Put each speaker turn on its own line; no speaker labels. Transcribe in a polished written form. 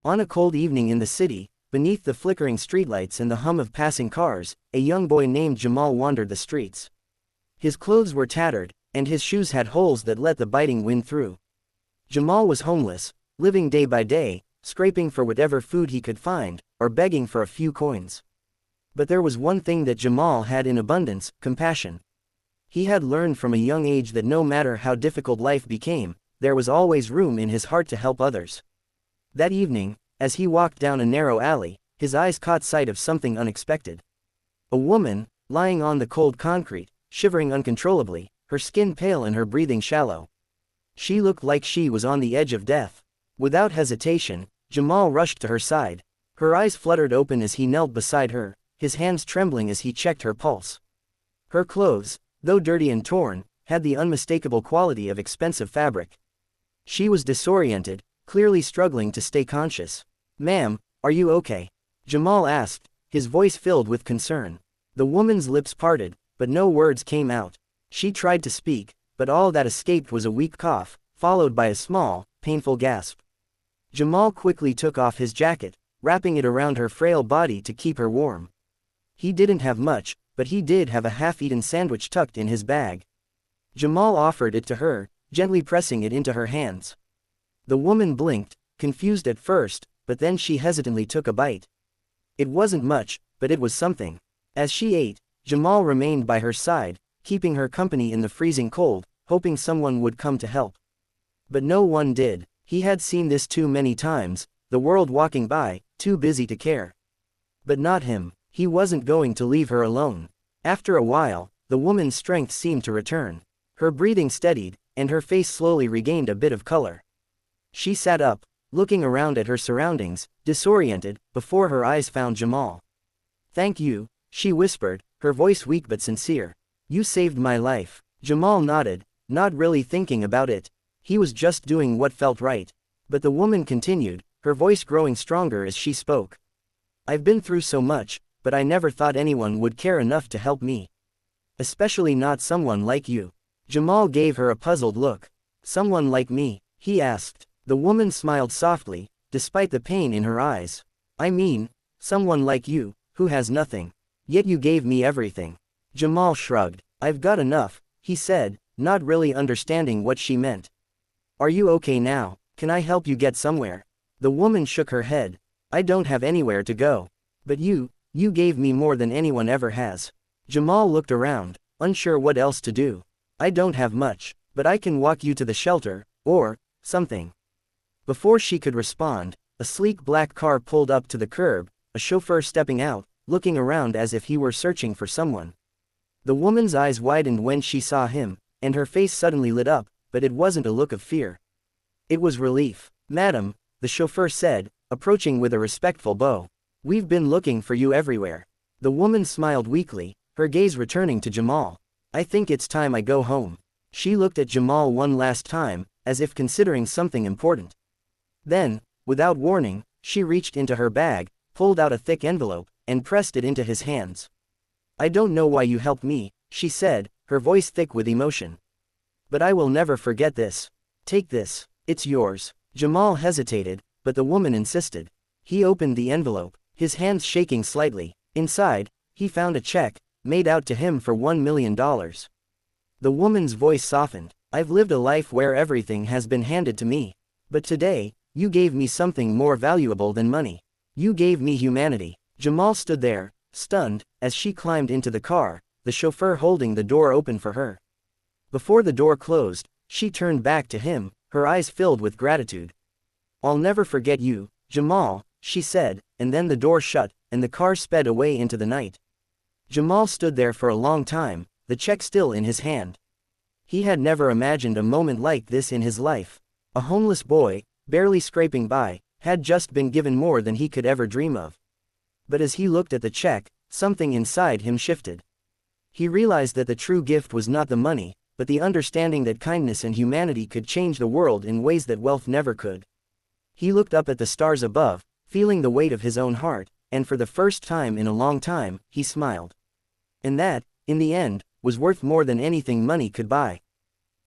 On a cold evening in the city, beneath the flickering streetlights and the hum of passing cars, a young boy named Jamal wandered the streets. His clothes were tattered, and his shoes had holes that let the biting wind through. Jamal was homeless, living day by day, scraping for whatever food he could find, or begging for a few coins. But there was one thing that Jamal had in abundance: compassion. He had learned from a young age that no matter how difficult life became, there was always room in his heart to help others. That evening, as he walked down a narrow alley, his eyes caught sight of something unexpected. A woman, lying on the cold concrete, shivering uncontrollably, her skin pale and her breathing shallow. She looked like she was on the edge of death. Without hesitation, Jamal rushed to her side. Her eyes fluttered open as he knelt beside her, his hands trembling as he checked her pulse. Her clothes, though dirty and torn, had the unmistakable quality of expensive fabric. She was disoriented, clearly struggling to stay conscious. "Ma'am, are you okay?" Jamal asked, his voice filled with concern. The woman's lips parted, but no words came out. She tried to speak, but all that escaped was a weak cough, followed by a small, painful gasp. Jamal quickly took off his jacket, wrapping it around her frail body to keep her warm. He didn't have much, but he did have a half-eaten sandwich tucked in his bag. Jamal offered it to her, gently pressing it into her hands. The woman blinked, confused at first, but then she hesitantly took a bite. It wasn't much, but it was something. As she ate, Jamal remained by her side, keeping her company in the freezing cold, hoping someone would come to help. But no one did. He had seen this too many times, the world walking by, too busy to care. But not him. He wasn't going to leave her alone. After a while, the woman's strength seemed to return. Her breathing steadied, and her face slowly regained a bit of color. She sat up, looking around at her surroundings, disoriented, before her eyes found Jamal. "Thank you," she whispered, her voice weak but sincere. "You saved my life." Jamal nodded, not really thinking about it. He was just doing what felt right. But the woman continued, her voice growing stronger as she spoke. "I've been through so much, but I never thought anyone would care enough to help me. Especially not someone like you." Jamal gave her a puzzled look. "Someone like me?" he asked. The woman smiled softly, despite the pain in her eyes. "I mean, someone like you, who has nothing. Yet you gave me everything." Jamal shrugged. "I've got enough," he said, not really understanding what she meant. "Are you okay now? Can I help you get somewhere?" The woman shook her head. "I don't have anywhere to go. But you gave me more than anyone ever has." Jamal looked around, unsure what else to do. "I don't have much, but I can walk you to the shelter, or something." Before she could respond, a sleek black car pulled up to the curb, a chauffeur stepping out, looking around as if he were searching for someone. The woman's eyes widened when she saw him, and her face suddenly lit up, but it wasn't a look of fear. It was relief. "Madam," the chauffeur said, approaching with a respectful bow. "We've been looking for you everywhere." The woman smiled weakly, her gaze returning to Jamal. "I think it's time I go home." She looked at Jamal one last time, as if considering something important. Then, without warning, she reached into her bag, pulled out a thick envelope, and pressed it into his hands. "I don't know why you helped me," she said, her voice thick with emotion. "But I will never forget this. Take this. It's yours." Jamal hesitated, but the woman insisted. He opened the envelope, his hands shaking slightly. Inside, he found a check, made out to him for $1 million. The woman's voice softened. "I've lived a life where everything has been handed to me. But today, you gave me something more valuable than money. You gave me humanity." Jamal stood there, stunned, as she climbed into the car, the chauffeur holding the door open for her. Before the door closed, she turned back to him, her eyes filled with gratitude. "I'll never forget you, Jamal," she said, and then the door shut, and the car sped away into the night. Jamal stood there for a long time, the check still in his hand. He had never imagined a moment like this in his life. A homeless boy, barely scraping by, had just been given more than he could ever dream of. But as he looked at the check, something inside him shifted. He realized that the true gift was not the money, but the understanding that kindness and humanity could change the world in ways that wealth never could. He looked up at the stars above, feeling the weight of his own heart, and for the first time in a long time, he smiled. And that, in the end, was worth more than anything money could buy.